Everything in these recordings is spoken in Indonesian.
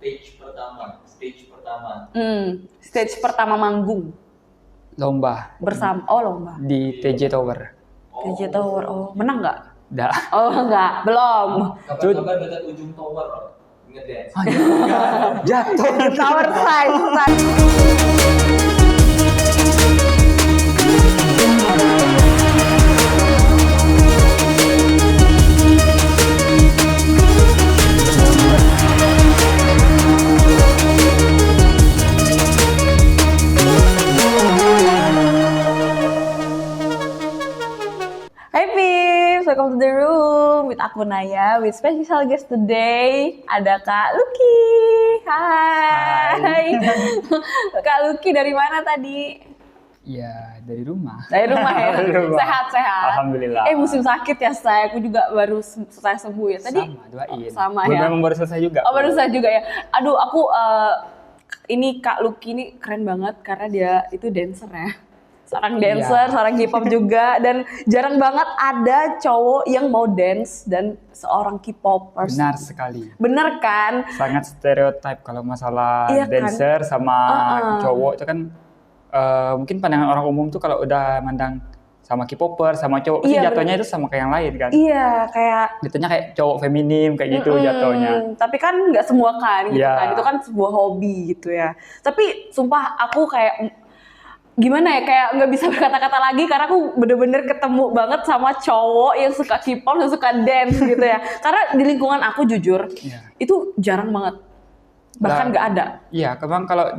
Stage pertama. Stage pertama manggung Lomba bersama. Lomba. di TJ Tower. TJ Tower. Menang nggak? Dah. Nggak, belum. Kabar-kabar dekat ujung tower ngedance. Jatuh. Tower side. Hai Pips, welcome to the room with aku Naya, with special guest today ada Kak Lucky. Hai. Kak Lucky dari mana tadi? Ya, dari rumah. Dari rumah ya. Dari rumah. Sehat-sehat. Alhamdulillah. Musim sakit ya saya, aku juga baru selesai sembuh ya tadi. Sama, doain. Sama Gue ya. memang baru selesai juga. Baru selesai juga ya. Aduh, aku ini Kak Lucky ini keren banget karena dia itu dancer ya. Seorang dancer, seorang K-pop juga, dan jarang banget ada cowok yang mau dance dan seorang K-popers. Benar sekali. Bener kan? Sangat stereotip kalau masalah Iya kan? dancer sama cowok itu kan mungkin pandangan orang umum tuh kalau udah mandang sama K-popper sama cowok pasti jatuhnya itu sama kayak yang lain kan. Iya, kayak jatuhnya kayak cowok feminim kayak gitu jatuhnya. Tapi kan nggak semua kan gitu Iya. kan. Itu kan sebuah hobi gitu ya. Tapi sumpah aku kayak gimana ya, kayak nggak bisa berkata-kata lagi karena aku bener-bener ketemu banget sama cowok yang suka K-pop dan suka dance gitu ya. Karena di lingkungan aku jujur itu jarang banget, bahkan nggak ada. Iya, memang kalau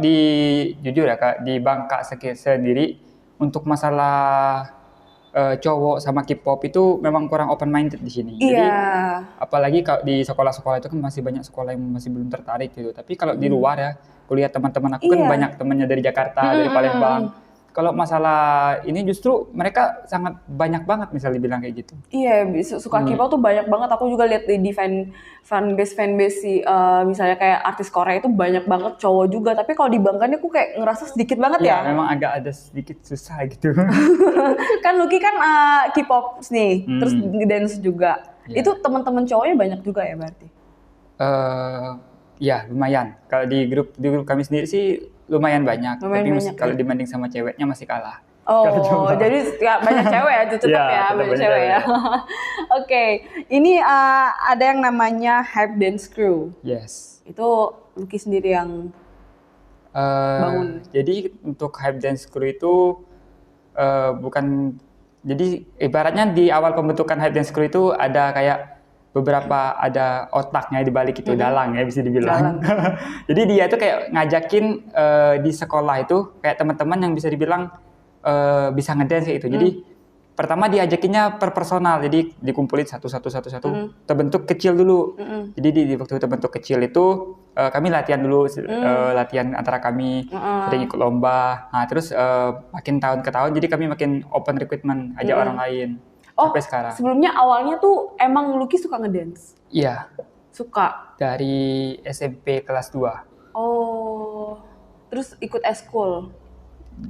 jujur ya Kak, di Bangka sendiri untuk masalah cowok sama K-pop itu memang kurang open minded di sini. Iya. Jadi apalagi kalau di sekolah-sekolah itu kan masih banyak sekolah yang masih belum tertarik gitu. Tapi kalau di luar ya, kuliah teman-teman aku kan banyak temannya dari Jakarta, dari Palembang. Kalau masalah ini justru mereka sangat banyak banget misalnya dibilang kayak gitu. Iya, suka K-pop tuh banyak banget. Aku juga lihat di fanbase sih, misalnya kayak artis Korea itu banyak banget cowok juga. Tapi kalau di Bangka ini aku kayak ngerasa sedikit banget ya. Ya, memang agak ada sedikit susah gitu. Kan Lucky kan K-pop nih, terus dance juga. Itu teman-teman cowoknya banyak juga ya berarti? Ya lumayan. Kalau di grup kami sendiri sih lumayan banyak. Tapi banyak, kalau dibanding sama ceweknya masih kalah. Jadi ya, banyak cewek ya, tetap ya banyak cewek ya. Oke, ini ada yang namanya Hype Dance Crew. Yes. Itu Lucky sendiri yang bangun. Jadi untuk Hype Dance Crew itu bukan, jadi ibaratnya di awal pembentukan Hype Dance Crew itu ada kayak ada otaknya di balik itu, dalang ya bisa dibilang. Jadi dia tuh kayak ngajakin di sekolah itu kayak teman-teman yang bisa dibilang bisa ngedance kayak itu. Jadi pertama diajakinnya per personal, jadi dikumpulin satu terbentuk kecil dulu. Jadi di waktu terbentuk kecil itu kami latihan dulu, latihan antara kami, sering ikut lomba. Nah terus makin tahun ke tahun jadi kami makin open recruitment, ajak orang lain. Sampai sekarang. Sebelumnya awalnya tuh emang Lucky suka ngedance? Iya. Suka? Dari SMP kelas 2. Oh, terus ikut eskul?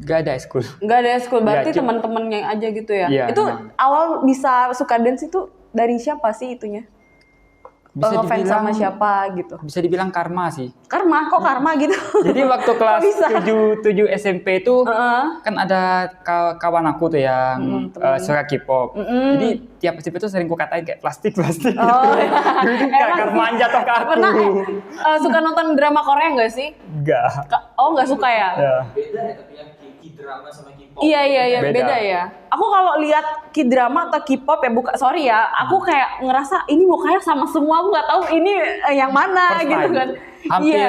Gak ada eskul. Gak ada eskul, berarti teman-temannya aja gitu ya? Iya, itu awal bisa suka dance itu dari siapa sih itunya? Bisa ngefans dibilang sama siapa gitu? Bisa dibilang karma sih. Karma? Kok karma gitu? Jadi waktu kelas 7 SMP itu kan ada kawan aku tuh yang suka K-pop. Jadi tiap SMP itu sering ku katain kayak plastik. Jadi kayak manja toh ke aku. Pernah suka nonton drama Korea nggak sih? Enggak. Nggak suka ya? Beda ya tapi yang K-drama sama K-pop. Iya, beda ya. Aku kalau lihat K-drama atau K-pop ya, aku kayak ngerasa ini mukanya sama semua, aku nggak tahu ini yang mana gitu kan. Hampir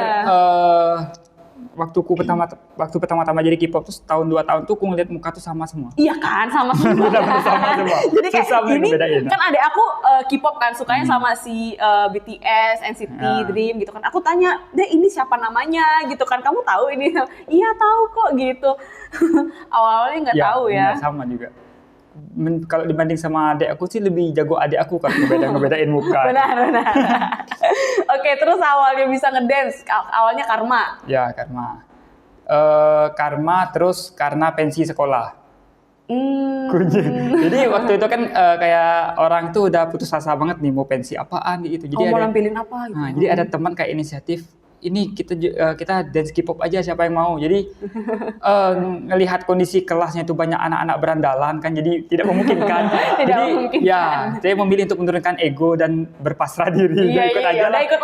waktu pertama-tama jadi K-pop tuh tahun 2 tahun tuh aku ngeliat muka tuh sama semua. Iya kan, sama semua. sama semua. Jadi kayak susah ini ngebedain. kan adek aku K-pop kan, sukanya sama si BTS, NCT, Dream gitu kan. Aku tanya, "Deh, ini siapa namanya?" gitu kan. "Kamu tahu ini?" "Iya, tahu kok." gitu. Awalnya nggak tahu ya. Sama juga. Kalau dibanding sama adik aku sih lebih jago adik aku kan ngebedain muka. Benar. Oke, terus awalnya bisa ngedance, awalnya karma. Ya, karma. Karma terus karena pensi sekolah. Jadi waktu itu kan kayak orang tuh udah putus asa banget nih mau pensi apaan gitu. Jadi mau nampilin apa gitu. Nah, jadi ada teman kayak inisiatif ini kita dance K-pop aja siapa yang mau. Jadi ngelihat kondisi kelasnya itu banyak anak-anak berandalan kan, jadi tidak memungkinkan. Tidak Jadi memungkinkan. ya saya memilih untuk menurunkan ego dan berpasrah diri. Iya, ikut iya, aja iya. lah. Udah ikut.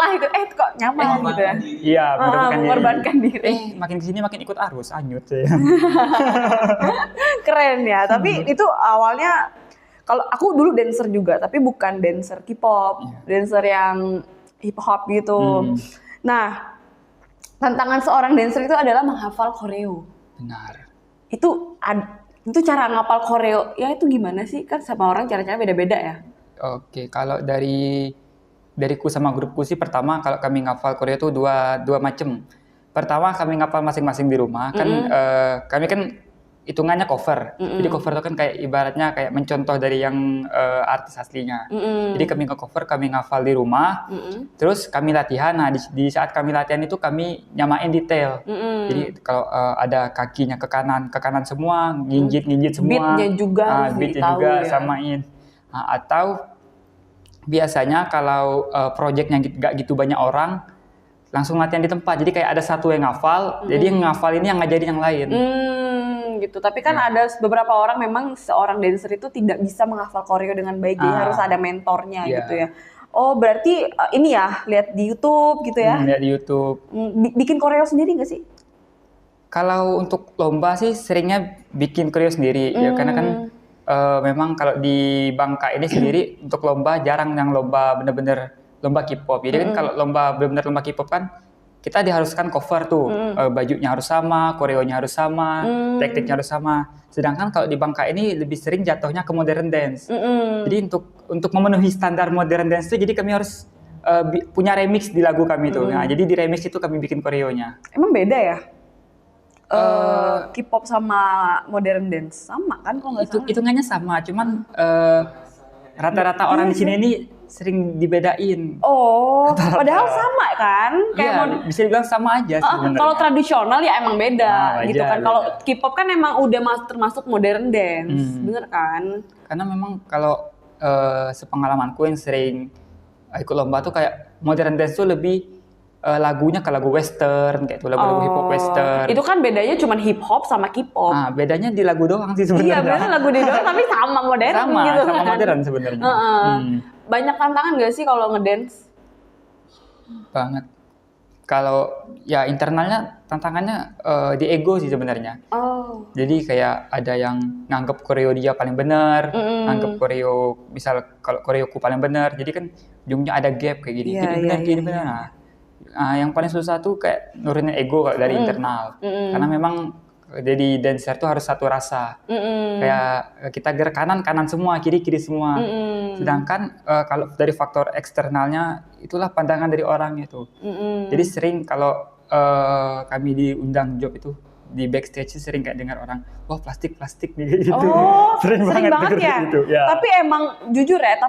Kok nyaman gitu ya. Iya, Mengorbankan diri. makin kesini makin ikut arus, anyut saya. Keren ya. Tapi itu awalnya, kalau aku dulu dancer juga, tapi bukan dancer K-pop, dancer yang hip hop gitu. Nah, tantangan seorang dancer itu adalah menghafal koreo. Benar. Itu cara ngapal koreo ya, itu gimana sih? Kan sama orang cara-cara beda-beda ya. Oke, kalau dariku sama grupku sih, pertama kalau kami ngafal koreo itu dua macam. Pertama kami ngapal masing-masing di rumah kan, kami kan hitungannya cover. Jadi cover itu kan kayak ibaratnya kayak mencontoh dari yang artis aslinya. Jadi kami nge-cover, kami ngafal di rumah. Terus kami latihan. Nah, di saat kami latihan itu kami nyamain detail. Jadi kalau ada kakinya ke kanan semua, nginjit semua. Beatnya juga harus beatnya ditahu juga ya. samain. Nah, atau biasanya kalau projectnya nggak gitu banyak orang, langsung latihan di tempat. Jadi kayak ada satu yang ngafal, jadi yang ngafal ini yang ngajarin yang lain. Gitu. Tapi kan ada beberapa orang memang seorang dancer itu tidak bisa menghafal koreo dengan baik, jadi harus ada mentornya gitu ya. Oh, berarti ini ya, lihat di YouTube gitu ya. Lihat di YouTube. Bikin koreo sendiri nggak sih? Kalau untuk lomba sih seringnya bikin koreo sendiri ya, karena kan memang kalau di Bangka ini sendiri untuk lomba jarang yang lomba bener-bener lomba K-pop. Jadi kan kalau bener-bener lomba K-pop kan kita diharuskan cover tuh, bajunya harus sama, koreonya harus sama, tekniknya harus sama. Sedangkan kalau di Bangka ini lebih sering jatuhnya ke modern dance. Jadi untuk memenuhi standar modern dance itu, jadi kami harus punya remix di lagu kami tuh. Nah, jadi di remix itu kami bikin koreonya. Emang beda ya? K-pop sama modern dance sama kan kalau nggak salah? Hitungannya sama, cuman rata-rata orang di sini ini sering dibedain. Oh, padahal sama kan? Iya, bisa dibilang sama aja sebenarnya. Kalau tradisional ya emang beda Nah, gitu wajar, kan. Kalau wajar. K-pop kan emang udah termasuk modern dance, bener kan? Karena memang kalau sepengalamanku yang sering ikut lomba tuh kayak modern dance tuh lebih lagunya ke lagu western, kayak itu lagu-lagu hip hop western. Itu kan bedanya cuma hip hop sama K-pop. Nah, bedanya di lagu doang sih Iya, sebenarnya. bener lagu di doang tapi sama modern gitu sama kan. modern sebenarnya. Banyak tantangan gak sih kalau ngedance? Banget. Kalau ya internalnya tantangannya di ego sih sebenarnya. Oh. Jadi kayak ada yang nganggep koreo dia paling benar, nganggep koreo, misal kalau koreoku paling benar, jadi kan ujungnya ada gap kayak gini. Iya, Jadi benar iya, gini iya. benar. Nah, yang paling susah tuh kayak nurunin ego dari internal. Karena memang jadi dancer tuh harus satu rasa. Kayak kita gerak kanan semua, kiri semua. Sedangkan kalau dari faktor eksternalnya itulah pandangan dari orang itu. Jadi sering kalau kami diundang job itu di backstage sering kayak dengar orang, wah plastik nih gitu. Oh, sering banget denger ya. gitu. Ya. Tapi emang jujur ya,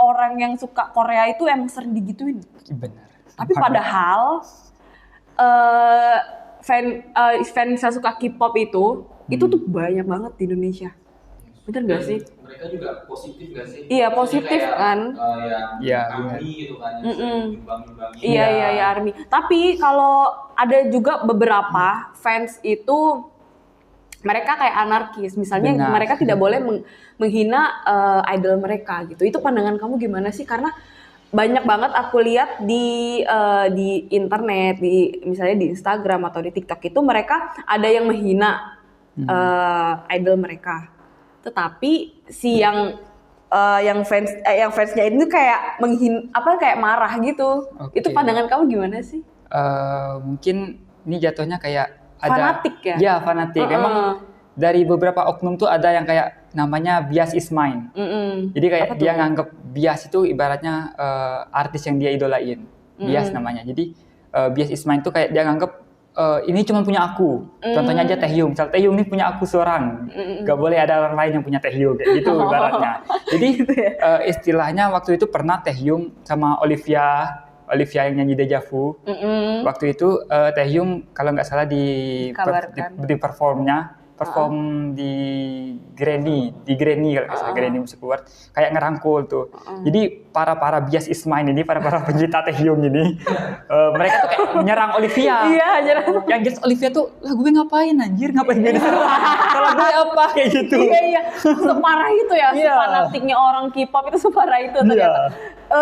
orang yang suka Korea itu emang sering digituin. Benar. Tapi padahal fans yang suka K-pop itu tuh banyak banget di Indonesia. Bener gak sih? Mereka juga positif gak sih? Iya, positif Maksudnya kan. Yang Iya, ARMY gitu kan, yang sering nyumbang-nyumbangin. Iya, ARMY. Tapi kalau ada juga beberapa fans itu mereka kayak anarkis. Misalnya Benar. mereka tidak boleh menghina idol mereka gitu. Itu pandangan kamu gimana sih? Karena banyak banget aku lihat di internet, misalnya di Instagram atau di TikTok itu mereka ada yang menghina idol mereka. Tetapi si yang fansnya itu kayak kayak marah gitu. Oke. Itu pandangan kamu gimana sih? Mungkin ini jatuhnya kayak ada Fanatik ya? Iya, fanatik. Emang dari beberapa oknum tuh ada yang kayak namanya bias is mine. Jadi kayak Apa tuh? dia nganggep bias itu ibaratnya artis yang dia idolain. Bias namanya. Jadi bias is mine tuh kayak dia nganggep ini cuma punya aku. Contohnya aja Taehyung. Misal Taehyung ini punya aku seorang. Gak boleh ada orang lain yang punya Taehyung kayak gitu ibaratnya. Jadi istilahnya waktu itu pernah Taehyung sama Olivia yang nyanyi Deja Vu. Waktu itu Taehyung kalau nggak salah di Kabarkan. performnya perform di Granny kalau nggak salah, Granny Music Award, kayak ngerangkul tuh. Jadi para bias is mine ini, para pencinta Taehyung ini, mereka tuh kayak nyerang Olivia. Iya, nyerang. Yang just Olivia tuh, lah gue ngapain anjir, ngapain gue diserang? Kalau gue apa kayak gitu. Iya, separah itu ya, Iya. fanatiknya orang K-pop itu separah itu ternyata.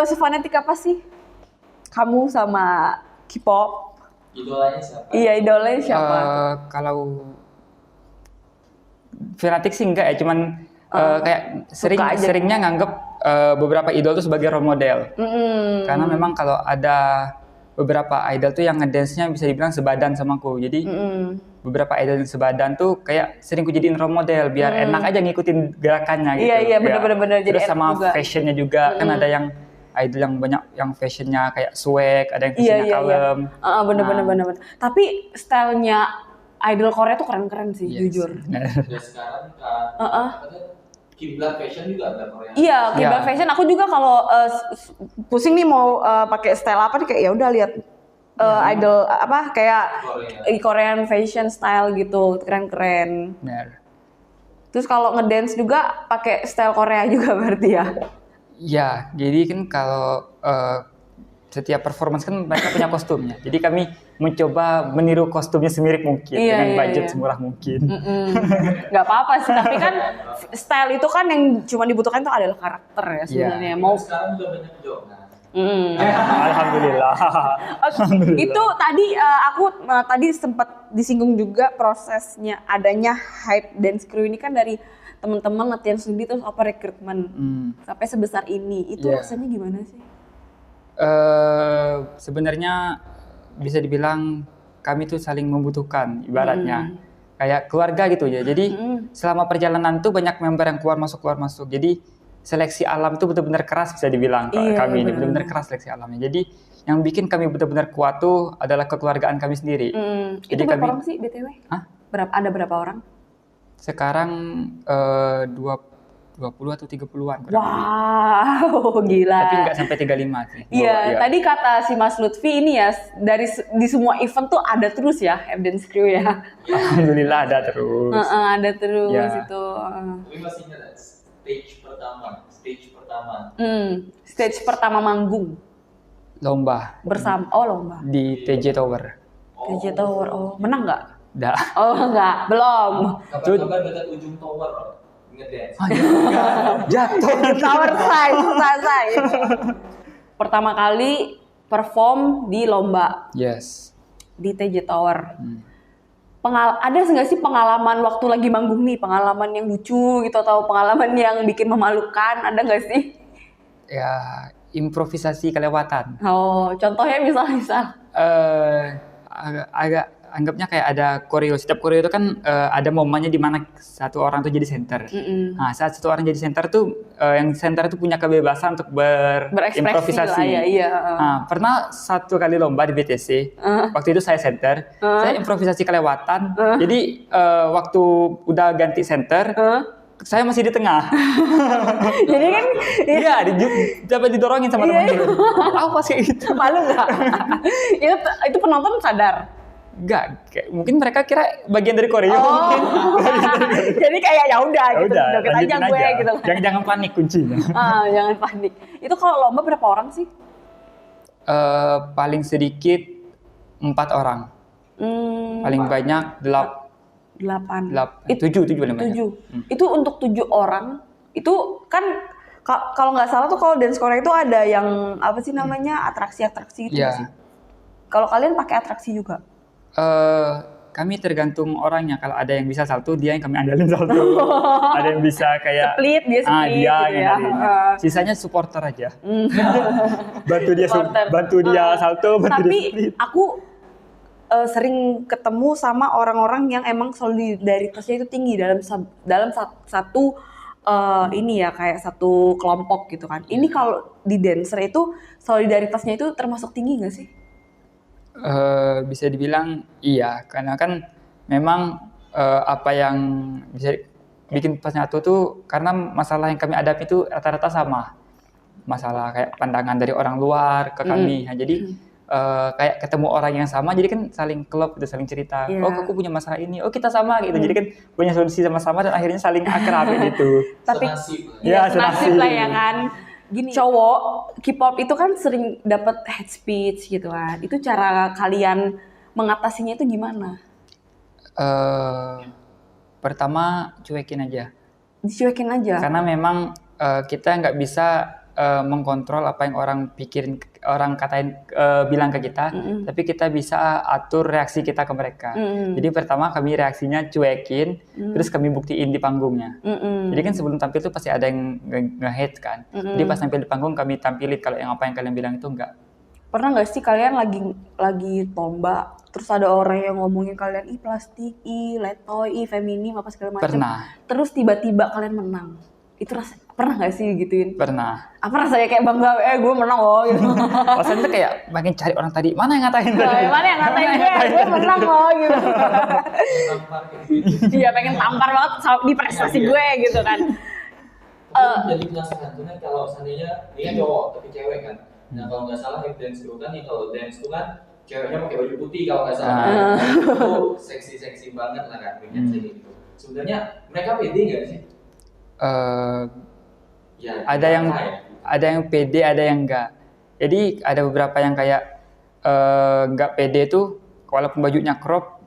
Sefanatik apa sih kamu sama K-pop? Idolanya siapa? Iya, idolanya siapa? Kalau fanatik sih enggak ya, cuman kayak aja. seringnya nganggep beberapa idol tuh sebagai role model. Karena memang kalau ada beberapa idol tuh yang ngedance-nya bisa dibilang sebadan sama aku. Jadi beberapa idol yang sebadan tuh kayak sering ku jadiin role model biar enak aja ngikutin gerakannya gitu. Iya, bener-bener jadi Terus enak sama juga. fashionnya juga kan ada yang idol yang banyak yang fashionnya kayak swag, ada yang fashionnya kalem. Bener-bener. Tapi stylenya idol Korea tuh keren-keren sih, Yes. jujur. Dan sekarang kan ada kiblat fashion juga ada Korea. Iya, kiblat Ya. fashion. Aku juga kalau pusing nih mau pakai style apa nih, kayak ya udah lihat idol apa kayak Korean fashion style gitu, keren-keren. Benar. Terus kalau ngedance juga pakai style Korea juga berarti ya. Ya, jadi kan kalau setiap performance kan mereka punya kostumnya. Jadi kami mencoba meniru kostumnya semirip mungkin dengan budget semurah mungkin. Nggak apa-apa sih, tapi kan style itu kan yang cuma dibutuhkan itu adalah karakter ya sebenarnya. Dan Mau sekarang udah banyak jogan. Alhamdulillah. itu tadi aku tadi sempat disinggung juga prosesnya adanya hype dance crew ini kan dari teman-teman latihan studi terus apa rekrutmen sampai sebesar ini. Itu Yeah. rasanya gimana sih? Sebenarnya bisa dibilang kami tuh saling membutuhkan ibaratnya. Kayak keluarga gitu ya. Jadi selama perjalanan tuh banyak member yang keluar masuk. Jadi seleksi alam tuh benar-benar keras bisa dibilang kami ini benar-benar keras seleksi alamnya. Jadi yang bikin kami benar-benar kuat tuh adalah kekeluargaan kami sendiri. Itu berapa orang sih BTW? Hah? Ada berapa orang? Sekarang 20 atau 30-an kurang lebih. Wow, gila. Tapi nggak sampai 35 sih. Iya, tadi kata si Mas Lutfi ini ya, di semua event tuh ada terus ya, dance crew ya. Alhamdulillah ada terus. Ada terus Ya. itu. Tapi masih ingat stage pertama. Stage pertama manggung Lomba bersama, lomba. di TJ Tower. TJ Tower, menang nggak? Dah. Oh nggak, belum. Kabar-kabar dekat ujung tower ngedance. Jatuh. Tower selesai. Pertama kali perform di lomba Yes. di TJ Tower. Ada nggak sih pengalaman waktu lagi manggung nih, pengalaman yang lucu gitu atau pengalaman yang bikin memalukan, ada nggak sih? Ya, improvisasi kelewatan. Oh, contohnya misal. Agak anggapnya kayak ada koreo. Setiap koreo itu kan ada momennya di mana satu orang tuh jadi center. Nah, saat satu orang jadi center tuh yang center itu punya kebebasan untuk berimprovisasi. Berekspresi lah, iya. Nah, pernah satu kali lomba di BTC. Waktu itu saya center, saya improvisasi kelewatan. Jadi waktu udah ganti center, saya masih di tengah. Jadi kan Iya, dapat didorongin sama teman-teman. Apa sih gitu? malu nggak? itu penonton sadar. Enggak, mungkin mereka kira bagian dari koreo mungkin. Jadi kayak ya udah gitu, Udah, joget aja lanjutin gue aja. gitu. Jangan panik kuncinya. Jangan panik. Itu kalau lomba berapa orang sih? Paling sedikit 4 orang. Paling banyak 8. 7 paling banyak. 7. Itu untuk 7 orang. Itu kan kalau nggak salah tuh kalau dance Korea itu ada yang apa sih namanya atraksi-atraksi gitu nggak Iya. sih? Kalau kalian pakai atraksi juga? Kami tergantung orangnya. Kalau ada yang bisa salto, dia yang kami andalin salto. Ada yang bisa kayak Split, dia split dia gitu yang ya. andalin. Sisanya supporter aja. bantu dia Supporter. bantu dia salto, bantu dia Tapi split. aku sering ketemu sama orang-orang yang emang solidaritasnya itu tinggi dalam satu ini ya kayak satu kelompok gitu kan. Ini kalau di dancer itu solidaritasnya itu termasuk tinggi nggak sih? Bisa dibilang iya, karena kan memang apa yang bisa bikin pas nyatu tuh karena masalah yang kami hadapi itu rata-rata sama. Masalah kayak pandangan dari orang luar ke kami. Nah, jadi kayak ketemu orang yang sama, jadi kan saling klop gitu, saling cerita. Iya. Oh, aku punya masalah ini. Oh, kita sama gitu. Jadi kan punya solusi sama-sama dan akhirnya saling akrab gitu. Tapi Senasib. Ya, senasib senasib. lah ya kan. Gini, cowok K-pop itu kan sering dapat hate speech gitu kan. Itu cara kalian mengatasinya itu gimana? Pertama cuekin aja. Dicuekin aja. Karena memang kita nggak bisa mengkontrol apa yang orang pikirin, orang katain, bilang ke kita, tapi kita bisa atur reaksi kita ke mereka. Jadi pertama kami reaksinya cuekin, terus kami buktiin di panggungnya. Jadi kan sebelum tampil tuh pasti ada yang nge-hate kan. Jadi pas tampil di panggung kami tampilin kalau yang apa yang kalian bilang itu enggak. Pernah nggak sih kalian lagi lomba, terus ada orang yang ngomongin kalian ih plastik, ih letoy, ih feminim apa segala macam. Pernah. Terus tiba-tiba kalian menang. Itu pernah nggak sih gituin? Pernah. Apa rasanya kayak bangga, gue menang loh gitu. Rasanya tuh kayak makin cari orang tadi, mana yang ngatain tadi? Mana yang ngatain gue menang loh gitu. Tampar kayak gitu. Iya pengen tampar banget di prestasi gue gitu kan. Jadi penasaran tuh kan kalau seandainya dia kan cowok tapi cewek kan. Nah kalau nggak salah hip dance itu kan nih, kalau dance itu kan ceweknya pakai baju putih kalau nggak salah. Itu seksi banget lah kan bikin gitu. Sebenarnya mereka pede nggak sih? Ya, ada yang pede, ada yang enggak. Jadi ada beberapa yang kayak enggak pede tuh walaupun bajunya crop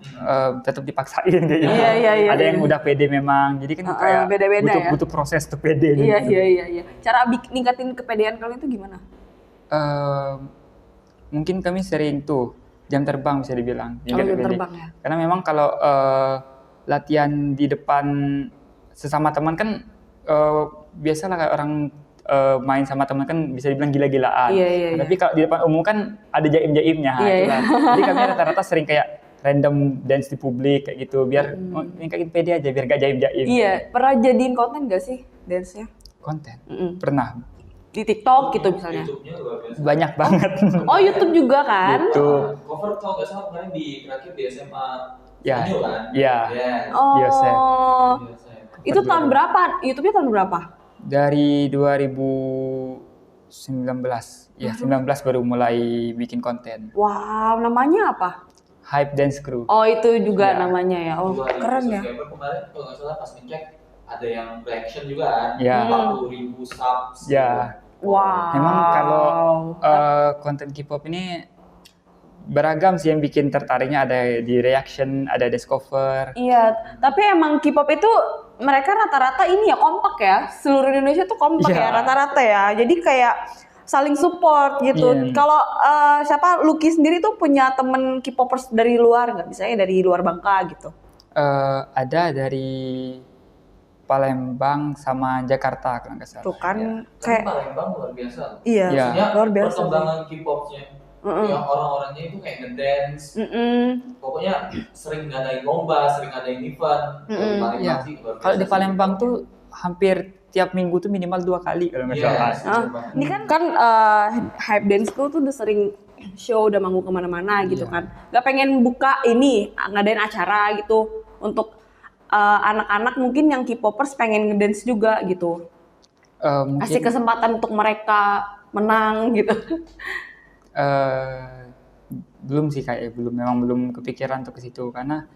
tetap dipaksain kayak gitu. Iya. Ada yang udah pede memang. Jadi kan kayak beda-beda ya. butuh proses untuk pede gitu. Iya. Cara ningkatin kepedean kalian itu gimana? Mungkin kami sering tuh jam terbang bisa dibilang. Jam terbang ya. Karena memang kalau latihan di depan sesama teman kan biasalah kayak orang main sama teman kan bisa dibilang gila-gilaan. Iya. Tapi kalau di depan umum kan ada jaim-jaimnya. Iya. Jadi kami rata-rata sering kayak random dance di publik kayak gitu biar ningkatin pede aja biar gak jaim-jaim. Iya, pernah jadiin konten gak sih dance-nya? Konten? Pernah. Di TikTok gitu misalnya? YouTube-nya luar biasa. Banyak banget. Oh YouTube juga kan? YouTube. Cover kalau nggak salah kemarin terakhir di SMA Ya. Sanyo kan? Ya. Yes. Biasa. Itu tahun berapa? YouTube-nya tahun berapa? Dari 2019. Ya, 19 baru mulai bikin konten. Wow, namanya apa? Hype Dance Crew. Oh, itu juga Ya. namanya ya. Oh, keren ya. Kemarin kalau nggak salah pas ngecek ada yang reaction juga kan? Ya. 40.000 subs. Ya. Wow. Memang kalau konten K-pop ini beragam sih yang bikin tertariknya, ada di reaction, ada dance cover. Iya, tapi emang K-pop itu mereka rata-rata ini ya kompak ya. Seluruh Indonesia tuh kompak Iya. ya rata-rata ya. Jadi kayak saling support gitu. Iya. Kalau siapa Lucky sendiri tuh punya temen K-popers dari luar nggak? Misalnya dari luar Bangka gitu. Ada dari Palembang sama Jakarta kalau nggak salah. Tuh kan Kan kayak Palembang luar biasa. iya, Iya. Maksudnya luar biasa. perkembangan K-popnya. Yang orang-orangnya itu kayak ngedance. Pokoknya sering ngadain lomba, sering ngadain event. Kalau di Palembang Iya. sih luar biasa Kalau di sih. Palembang tuh hampir tiap minggu tuh minimal 2 kali kalau nggak salah. Yes, Ini kan Hype Dance Crew tuh udah sering show, udah manggung kemana-mana gitu kan. Gak pengen buka ini, ngadain acara gitu untuk anak-anak mungkin yang K-popers pengen ngedance juga gitu. Mungkin Kasih kesempatan untuk mereka menang gitu. belum sih kayak memang belum kepikiran untuk ke situ karena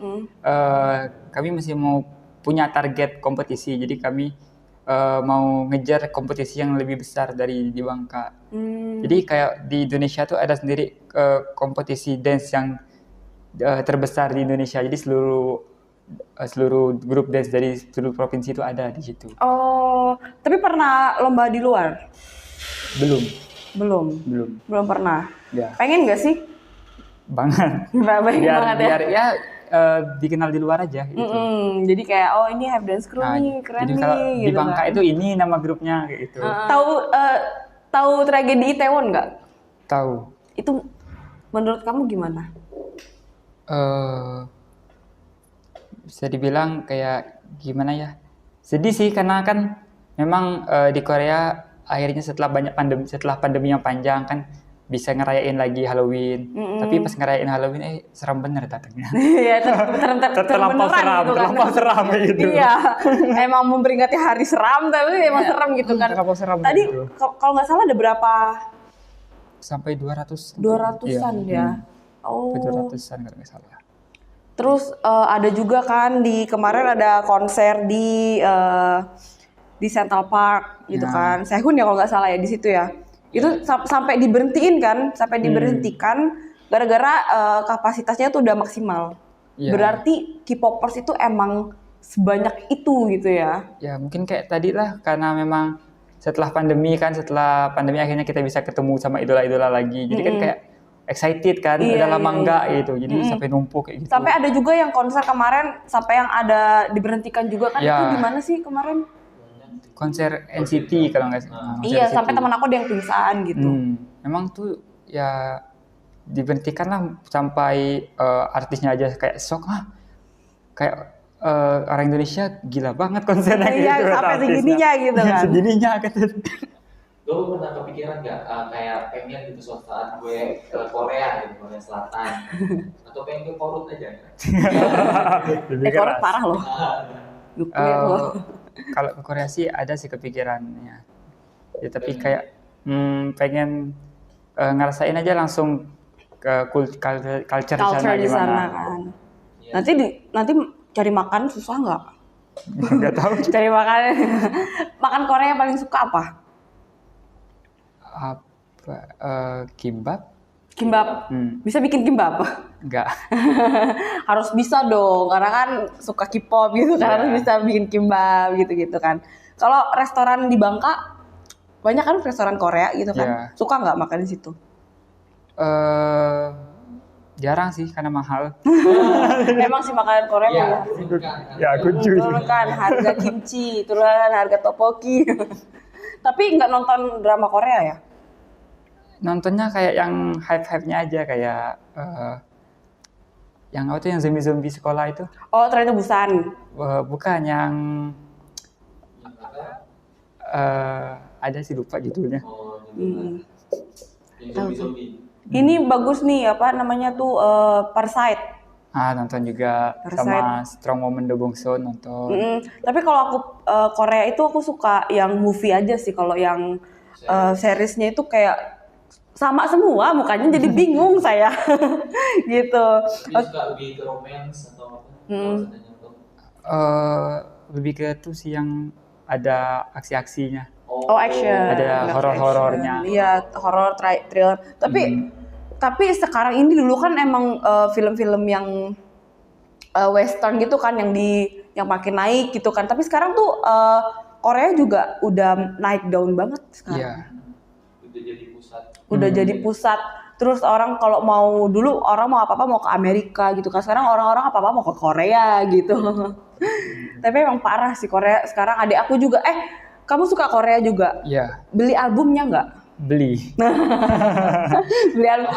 kami masih mau punya target kompetisi, jadi kami mau ngejar kompetisi yang lebih besar dari di Bangka. Jadi kayak di Indonesia tuh ada sendiri kompetisi dance yang terbesar di Indonesia, jadi seluruh grup dance dari seluruh provinsi itu ada di situ. Oh, tapi pernah lomba di luar? Belum Belum pernah. ya Pengen gak sih? banget Pengen banget ya. biar ya dikenal di luar aja gitu. Jadi kayak oh ini Hype Dance Crew Nah, nih, keren jadi nih kalau gitu di Bangka kan. itu ini nama grupnya kayak gitu. Tahu tragedi Itaewon nggak? Tahu. Itu menurut kamu gimana? Bisa dibilang kayak gimana ya? Sedih sih karena kan memang di Korea akhirnya setelah pandemi yang panjang kan bisa ngerayain lagi Halloween. Tapi pas ngerayain Halloween serem bener datangnya. Iya, Terlampau seram gitu. Iya, emang memperingati hari seram tapi emang serem gitu kan. Terlampau seram Tadi gitu. kalau nggak salah ada berapa sampai 200. 200-an ya. Oh. 200-an kalau nggak salah. Terus ada juga kan di kemarin ada konser di Central Park gitu kan. Sehun ya kalau nggak salah ya di situ ya. Itu sampai diberhentiin kan, diberhentikan gara-gara kapasitasnya tuh udah maksimal. Berarti K-popers itu emang sebanyak itu gitu ya. Ya mungkin kayak tadi lah, karena memang setelah pandemi akhirnya kita bisa ketemu sama idola-idola lagi. Jadi kan kayak excited kan, udah lama enggak gitu. Jadi sampai numpuk kayak gitu. Sampai ada juga yang konser kemarin sampai yang ada diberhentikan juga kan. Itu di mana sih kemarin? Konser NCT kalau nggak salah. Iya, sampai teman aku ada yang pingsan gitu. Memang tuh ya diberhentikan lah sampai artisnya aja kayak shock kayak orang Indonesia gila banget konsernya gitu. Iya, sampai segininya gitu kan. Segininya gitu. Lo pernah kepikiran nggak kayak pengen gitu suatu saat gue ke Korea gitu, Korea Selatan, atau pengen ke Korut aja? Korut parah loh. Nuklir loh. Kalau ke Korea sih ada sih kepikirannya. Ya tapi kayak pengen ngerasain aja langsung ke culture di sana gimana. Kan. Nanti cari makan susah nggak? Nggak tahu. Cari makan Korea paling suka apa? Kimbap. Bisa bikin kimbap? Enggak. Harus bisa dong, karena kan suka K-pop gitu kan, harus bisa bikin kimbap gitu kan. Kalau restoran di Bangka banyak kan restoran Korea gitu kan, suka nggak makan di situ? Jarang sih karena mahal. Memang sih makanan Korea mahal. Ya turunkan harga kimchi, turunkan harga tteokbokki. Tapi nggak nonton drama Korea ya? Nontonnya kayak yang hype-hype-nya aja, kayak yang apa tuh yang zombie sekolah itu? Oh, Train to Busan. Bukan yang ada sih lupa judulnya. Zombie. Ini bagus nih, apa namanya tuh Parasite. Nonton juga sama Strong Woman Do Bong Soon nonton. Tapi kalau aku Korea itu aku suka yang movie aja sih. Kalau yang seriesnya itu kayak sama semua, mukanya jadi bingung saya. Gitu. Dia suka lebih ke romance atau apa? Lebih ke tuh sih yang ada aksi-aksinya. Oh, action. Ada horor-horornya. Iya, horor, thriller. Tapi sekarang ini, dulu kan emang film-film yang western gitu kan yang makin naik gitu kan. Tapi sekarang tuh Korea juga udah naik daun banget sekarang. Iya. Udah jadi pusat. Terus orang kalau dulu orang mau apa-apa mau ke Amerika gitu kan. Sekarang orang-orang apa-apa mau ke Korea gitu. Tapi emang parah sih Korea sekarang. Adik aku juga kamu suka Korea juga? Iya. Beli albumnya nggak? Beli. Beli album.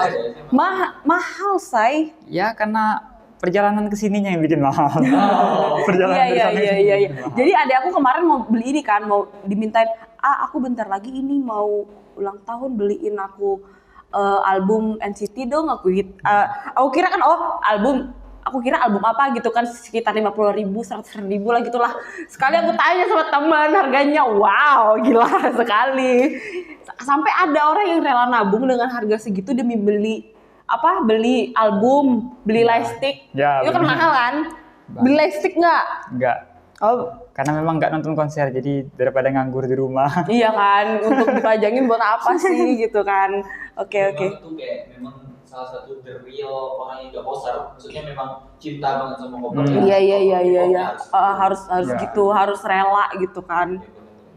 Mahal, say. Ya karena perjalanan kesininya yang bikin mahal. Perjalanan Iya. Jadi adik aku kemarin mau beli ini kan, mau dimintain, aku bentar lagi ini mau ulang tahun, beliin aku album NCT dong. Aku kira kan album. Aku kira album apa gitu kan, sekitar 50.000, 100.000 lah gitulah. Sekali aku tanya sama teman harganya, wow gila sekali. Sampai ada orang yang rela nabung dengan harga segitu demi beli album, beli lightstick. Ya, itu kan mahal kan? Beli lightstick nggak? Nggak. Oh, karena memang nggak nonton konser, jadi daripada nganggur di rumah. Iya kan, untuk dipajangin buat apa sih gitu kan? Oke. Itu kayak memang salah satu the real orang yang gak poser, maksudnya memang cinta banget sama Korea. Iya. Harus gitu, harus rela gitu kan.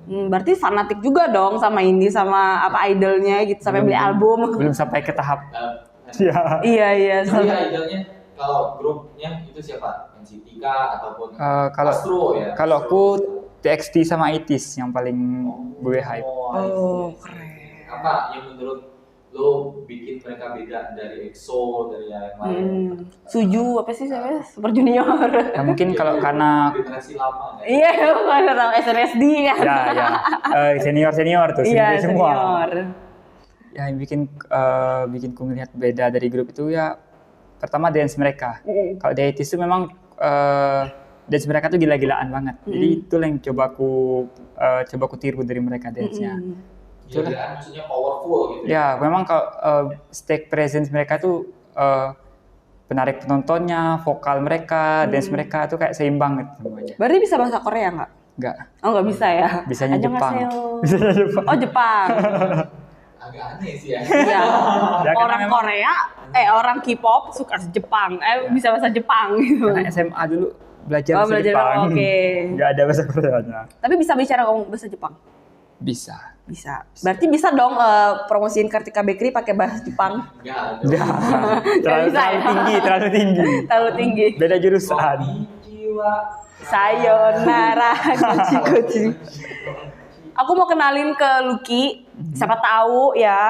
Berarti fanatik juga dong sama idolnya gitu, sampai beli album. Belum sampai ke tahap. Iya. Tapi idolnya kalau grupnya itu siapa? NCT kah ataupun Astro ya? Kalau aku TXT sama ITZY yang paling gue hype. Keren. Apa yang menurut lo bikin mereka beda dari EXO, dari yang lain? Suju apa sih saya? Super Junior. Ya mungkin kalau karena generasi lama. Iya, kalau tahu SNSD kan. Ya. Senior tuh Iya, semua. Senior. Ya yang bikin ku melihat beda dari grup itu ya pertama dance mereka. Kalau di ITZY itu memang dance mereka tuh gila-gilaan banget. Jadi itu yang coba ku tiru dari mereka dance-nya. Gila, maksudnya powerful gitu. Ya, memang kalau stage presence mereka tuh penarik penontonnya, vokal mereka, dance mereka tuh kayak seimbang gitu semuanya. Berarti bisa bahasa Korea nggak? Enggak, Oh nggak bisa ya? bisanya Jepang. Annyeonghaseyo. Oh Jepang. Agak aneh sih ya. Iya. Ya, karena Orang memang- Korea, orang K-pop suka Jepang, bisa bahasa Jepang gitu. Karena SMA dulu belajar Oh, bahasa belajar, Jepang. oke. Nggak ada bahasa Koreanya. Tapi bisa bicara ngomong bahasa Jepang. Bisa. Bisa. Berarti bisa dong promosiin Kartika Bakery pakai bahasa Jepang. Enggak ada. Ya, terlalu, bisa ya? terlalu tinggi. Terlalu tinggi. Beda jurusan. Konnichiwa. Sayonara, kuci-kuci. Aku mau kenalin ke Lucky. Siapa tahu ya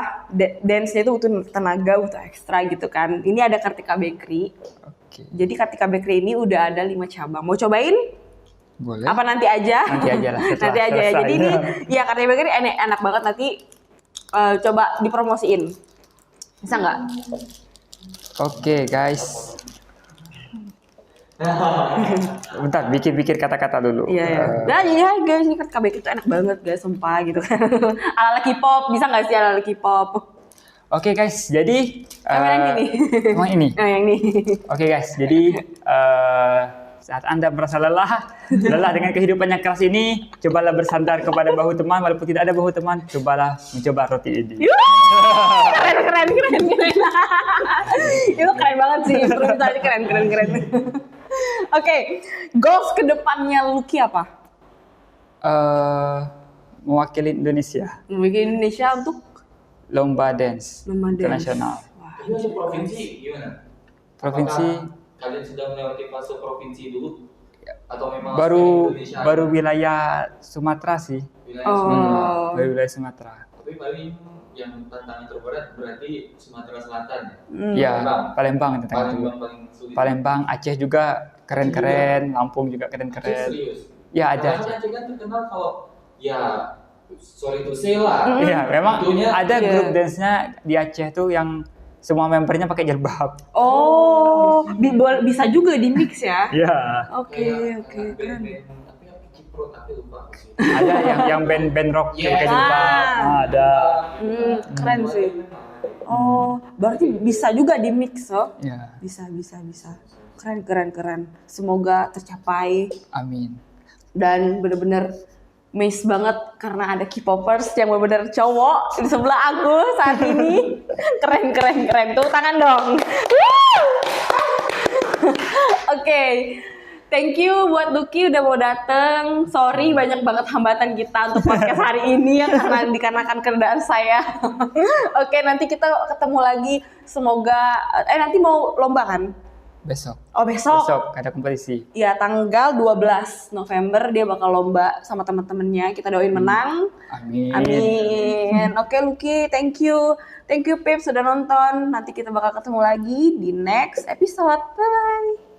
dance-nya itu butuh tenaga, butuh ekstra gitu kan. Ini ada Kartika Bakery. Oke, Jadi Kartika Bakery ini udah ada 5 cabang. Mau cobain? boleh. Apa nanti aja? Nanti aja lah, setelah Nanti aja ya. selesai. Jadi ini ya Kartika Bakery enak banget, nanti coba dipromosiin. Bisa nggak? Oke, guys. Bentar, pikir kata-kata dulu. Iya ya. Dan ya guys, ini Kartika Bakery itu enak banget guys, sumpah gitu kan. Ala K-pop, bisa nggak sih ala K-pop? Oke, guys. Jadi Yang ini. emang ini. Nah, yang ini. Oke, guys. Jadi saat Anda merasa lelah dengan kehidupan yang keras ini, cobalah bersandar kepada bahu teman, walaupun tidak ada bahu teman, cobalah mencoba roti ini. keren. Itu keren banget sih, permintaannya keren. Oke, goals kedepannya Lucky apa? Mewakili Indonesia, Bikin Indonesia untuk lomba dance Lomba dance. internasional. Ini masuk provinsi gimana? Provinsi Apakah kalian sudah melewati fase provinsi dulu? Atau memang baru Indonesia? baru wilayah Sumatera sih, Wilayah Sumatera. baru wilayah Sumatera. Tapi paling yang tantangan terberat berarti Sumatera Selatan ya? Ya, Palembang. Palembang tentang itu. Palembang paling sulit. Palembang, Aceh juga keren-keren, Lampung juga Aceh keren-keren. serius. Ya ada. Karena Aceh kan terkenal kalau ya sorry to say lah. Iya, memang Tentunya ada iya. grup dance-nya di Aceh tuh yang semua membernya pakai jilbab. Oh, bisa juga di mix ya? Iya. Oke, kayak keren. band-band tapi apa Ciprot tapi lupa aku sih. Ada yang band rock Yes. pakai jilbab. Ah. Ada. Keren sih. Oh, berarti bisa juga di mix oh? Ya, Bisa. Keren. Semoga tercapai amin. dan bener-bener amazed banget karena ada K-popers yang bener-bener cowok di sebelah aku saat ini. Keren. Tuh tangan dong. Oke. Thank you buat Lucky udah mau dateng. Sorry banyak banget hambatan kita untuk podcast hari ini ya karena dikarenakan keadaan saya. Oke, nanti kita ketemu lagi. Semoga nanti mau lomba kan? Besok. Oh, besok. Besok ada kompetisi. Ya, tanggal 12 November dia bakal lomba sama teman-temannya. Kita doain menang. Amin. Amin. Oke, Lucky, thank you. Thank you, Pip, sudah nonton. Nanti kita bakal ketemu lagi di next episode. Bye-bye.